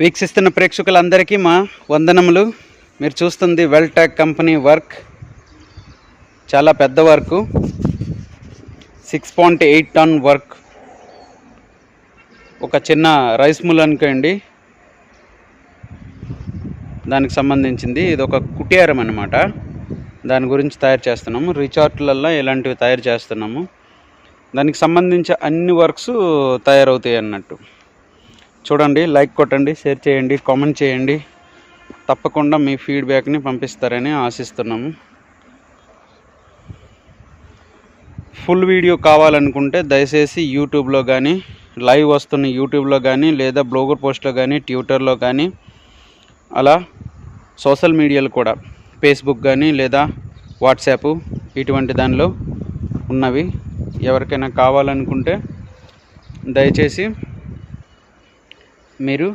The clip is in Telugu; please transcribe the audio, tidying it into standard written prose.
వీక్షిస్తున్న ప్రేక్షకులందరికీ మా వందనములు. మీరు చూస్తుంది వెల్టెక్ కంపెనీ వర్క్. చాలా పెద్ద వర్క్, 6.8 టన్ వర్క్. ఒక చిన్న రైస్ మిల్ అనుకోండి, దానికి సంబంధించింది. ఇది ఒక కుటీరం అన్నమాట. దాని గురించి తయారు చేస్తున్నాము. రిచార్ట్లలో ఇలాంటివి తయారు చేస్తున్నాము. దానికి సంబంధించి అన్ని వర్క్స్ తయారవుతాయి అన్నట్టు. చూడండి, లైక్ కొట్టండి, షేర్ చేయండి, కామెంట్ చేయండి. తప్పకుండా మీ ఫీడ్బ్యాక్ని పంపిస్తారని ఆశిస్తున్నాము. ఫుల్ వీడియో కావాలనుకుంటే దయచేసి యూట్యూబ్లో కానీ, లైవ్ వస్తున్న యూట్యూబ్లో కానీ, లేదా బ్లాగర్ పోస్ట్లో కానీ, ట్విట్టర్లో కానీ, అలా సోషల్ మీడియాలో కూడా ఫేస్బుక్ కానీ లేదా వాట్సాప్ ఇటువంటి దానిలో ఉన్నవి. ఎవరికైనా కావాలనుకుంటే దయచేసి మీరు